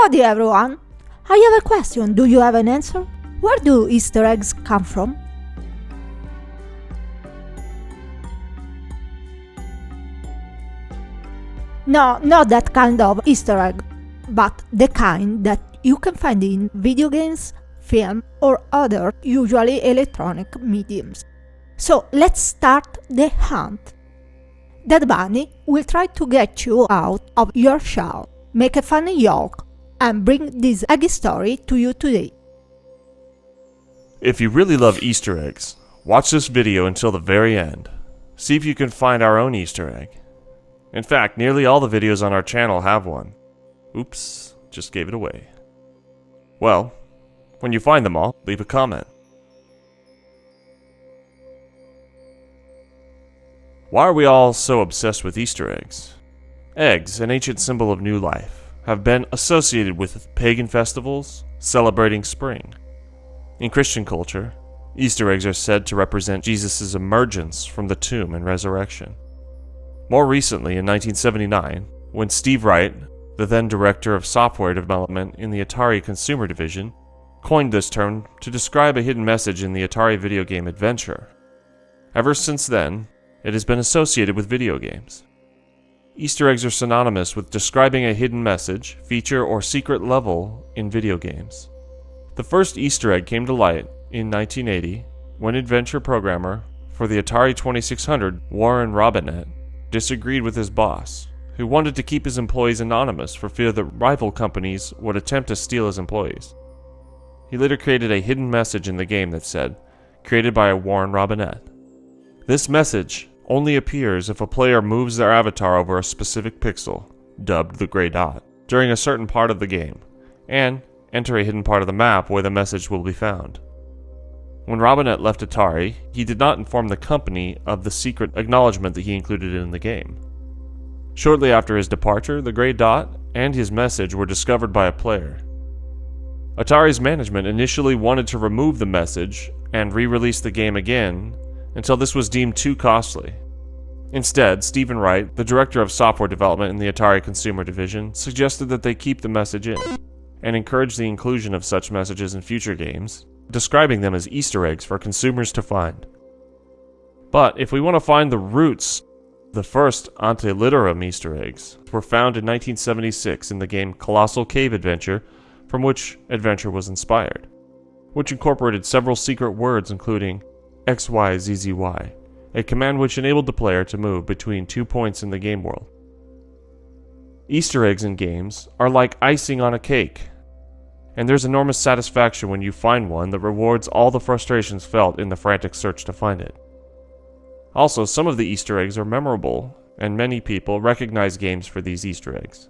Howdy everyone! I have a question, do you have an answer? Where do Easter eggs come from? No, not that kind of Easter egg, but the kind that you can find in video games, film, or other, usually electronic mediums. So let's start the hunt. That bunny will try to get you out of your shell, make a funny joke, and bring this eggy story to you today. If you really love Easter eggs, watch this video until the very end. See if you can find our own Easter egg. In fact, nearly all the videos on our channel have one. Oops, just gave it away. Well, when you find them all, leave a comment. Why are we all so obsessed with Easter eggs? Eggs, an ancient symbol of new life, have been associated with pagan festivals celebrating spring. In Christian culture, Easter eggs are said to represent Jesus' emergence from the tomb and resurrection. More recently, in 1979, when Steve Wright, the then director of software development in the Atari Consumer Division, coined this term to describe a hidden message in the Atari video game Adventure. Ever since then, it has been associated with video games. Easter eggs are synonymous with describing a hidden message, feature, or secret level in video games. The first Easter egg came to light in 1980 when adventure programmer for the Atari 2600, Warren Robinett, disagreed with his boss, who wanted to keep his employees anonymous for fear that rival companies would attempt to steal his employees. He later created a hidden message in the game that said, "Created by Warren Robinett." This message only appears if a player moves their avatar over a specific pixel, dubbed the gray dot, during a certain part of the game, and enter a hidden part of the map where the message will be found. When Robinett left Atari, he did not inform the company of the secret acknowledgement that he included in the game. Shortly after his departure, the gray dot and his message were discovered by a player. Atari's management initially wanted to remove the message and re-release the game again until this was deemed too costly. Instead, Steve Wright, the director of software development in the Atari Consumer Division, suggested that they keep the message in and encourage the inclusion of such messages in future games, describing them as Easter eggs for consumers to find. But if we want to find the roots, the first ante litteram Easter eggs were found in 1976 in the game Colossal Cave Adventure, from which Adventure was inspired, which incorporated several secret words including XYZZY, a command which enabled the player to move between 2 points in the game world. Easter eggs in games are like icing on a cake, and there's enormous satisfaction when you find one that rewards all the frustrations felt in the frantic search to find it. Also, some of the Easter eggs are memorable, and many people recognize games for these Easter eggs.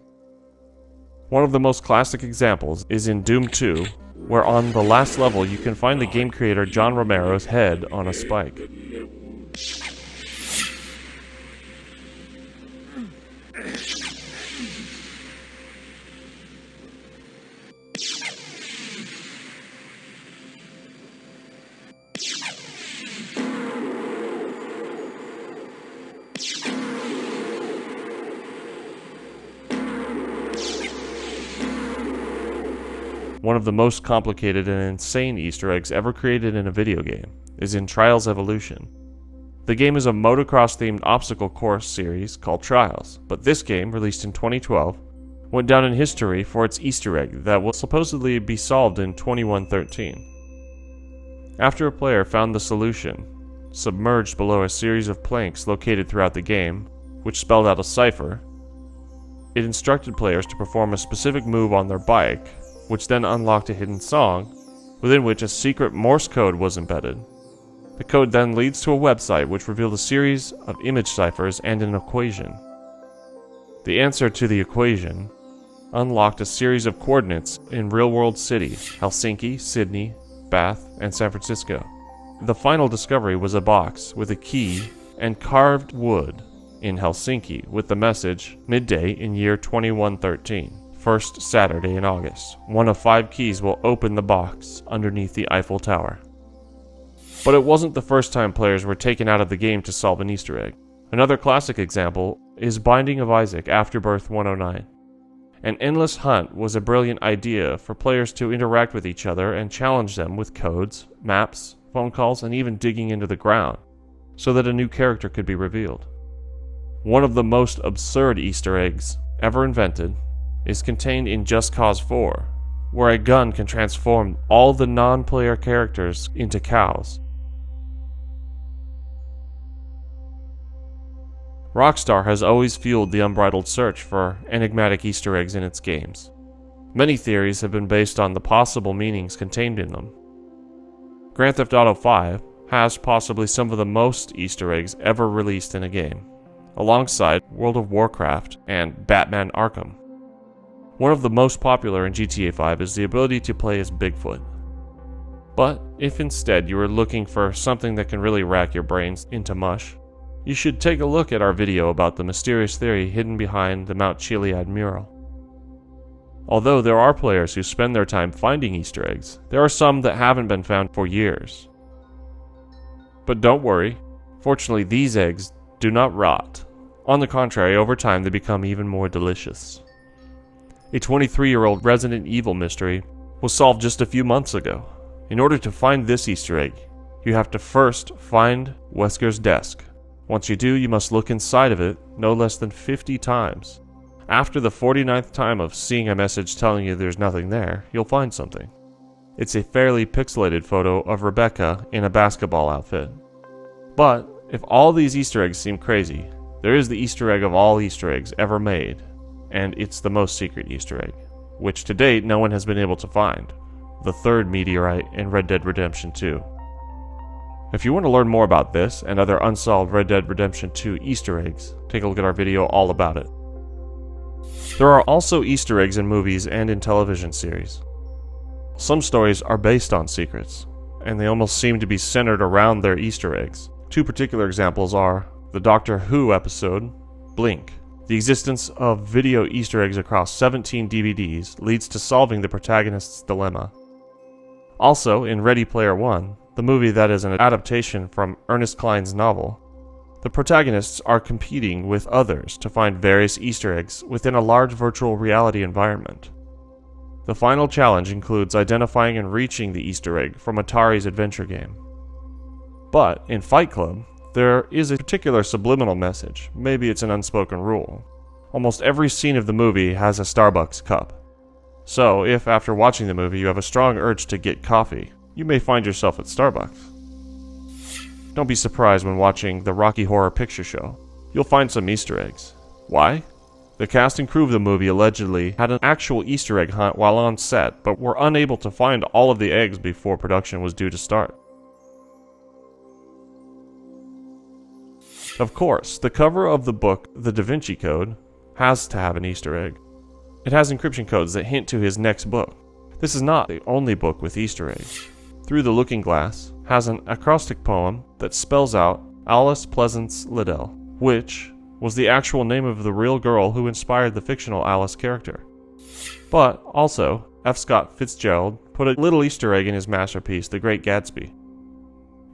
One of the most classic examples is in Doom 2, where on the last level you can find the game creator John Romero's head on a spike. One of the most complicated and insane Easter eggs ever created in a video game is in Trials Evolution. The game is a motocross-themed obstacle course series called Trials, but this game, released in 2012, went down in history for its Easter egg that will supposedly be solved in 2113. After a player found the solution, submerged below a series of planks located throughout the game, which spelled out a cipher, it instructed players to perform a specific move on their bike, which then unlocked a hidden song, within which a secret Morse code was embedded. The code then leads to a website which revealed a series of image ciphers and an equation. The answer to the equation unlocked a series of coordinates in real-world cities, Helsinki, Sydney, Bath, and San Francisco. The final discovery was a box with a key and carved wood in Helsinki with the message, "Midday in year 2113. First Saturday in August. One of 5 keys will open the box underneath the Eiffel Tower." But it wasn't the first time players were taken out of the game to solve an Easter egg. Another classic example is Binding of Isaac Afterbirth 109. An endless hunt was a brilliant idea for players to interact with each other and challenge them with codes, maps, phone calls, and even digging into the ground, so that a new character could be revealed. One of the most absurd Easter eggs ever invented is contained in Just Cause 4, where a gun can transform all the non-player characters into cows. Rockstar has always fueled the unbridled search for enigmatic Easter eggs in its games. Many theories have been based on the possible meanings contained in them. Grand Theft Auto V has possibly some of the most Easter eggs ever released in a game, alongside World of Warcraft and Batman Arkham. One of the most popular in GTA 5 is the ability to play as Bigfoot. But if instead you are looking for something that can really rack your brains into mush, you should take a look at our video about the mysterious theory hidden behind the Mount Chiliad mural. Although there are players who spend their time finding Easter eggs, there are some that haven't been found for years. But don't worry, fortunately these eggs do not rot. On the contrary, over time they become even more delicious. A 23-year-old Resident Evil mystery was solved just a few months ago. In order to find this Easter egg, you have to first find Wesker's desk. Once you do, you must look inside of it no less than 50 times. After the 49th time of seeing a message telling you there's nothing there, you'll find something. It's a fairly pixelated photo of Rebecca in a basketball outfit. But if all these Easter eggs seem crazy, there is the Easter egg of all Easter eggs ever made, and it's the most secret Easter egg, which to date no one has been able to find: the third meteorite in Red Dead Redemption 2. If you want to learn more about this and other unsolved Red Dead Redemption 2 Easter eggs, take a look at our video all about it. There are also Easter eggs in movies and in television series. Some stories are based on secrets, and they almost seem to be centered around their Easter eggs. Two particular examples are the Doctor Who episode, Blink. The existence of video Easter eggs across 17 DVDs leads to solving the protagonist's dilemma. Also, in Ready Player One, the movie that is an adaptation from Ernest Cline's novel, the protagonists are competing with others to find various Easter eggs within a large virtual reality environment. The final challenge includes identifying and reaching the Easter egg from Atari's adventure game. But in Fight Club, there is a particular subliminal message. Maybe it's an unspoken rule. Almost every scene of the movie has a Starbucks cup. So, if after watching the movie you have a strong urge to get coffee, you may find yourself at Starbucks. Don't be surprised when watching the Rocky Horror Picture Show. You'll find some Easter eggs. Why? The cast and crew of the movie allegedly had an actual Easter egg hunt while on set, but were unable to find all of the eggs before production was due to start. Of course, the cover of the book The Da Vinci Code has to have an Easter egg. It has encryption codes that hint to his next book. This is not the only book with Easter eggs. Through the Looking Glass has an acrostic poem that spells out Alice Pleasance Liddell, which was the actual name of the real girl who inspired the fictional Alice character. But also, F. Scott Fitzgerald put a little Easter egg in his masterpiece, The Great Gatsby.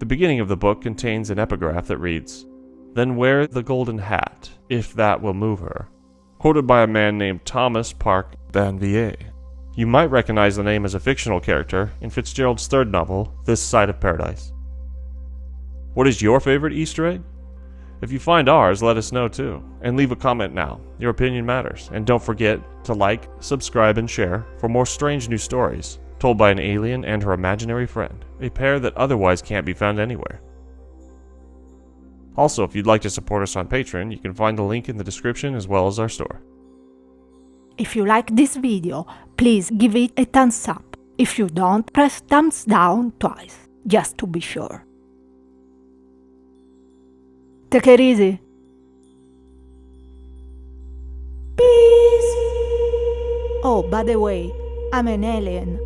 The beginning of the book contains an epigraph that reads, "Then wear the golden hat, if that will move her," quoted by a man named Thomas Park Banvier. You might recognize the name as a fictional character in Fitzgerald's third novel, This Side of Paradise. What is your favorite Easter egg? If you find ours, let us know too, and leave a comment now. Your opinion matters, and don't forget to like, subscribe, and share for more strange new stories told by an alien and her imaginary friend, a pair that otherwise can't be found anywhere. Also, if you'd like to support us on Patreon, you can find the link in the description as well as our store. If you like this video, please give it a thumbs up. If you don't, press thumbs down twice, just to be sure. Take it easy. Peace. Oh, by the way, I'm an alien.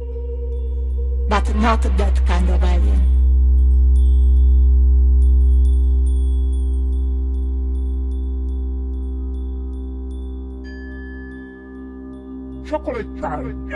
But not that kind of alien. Chocolate time.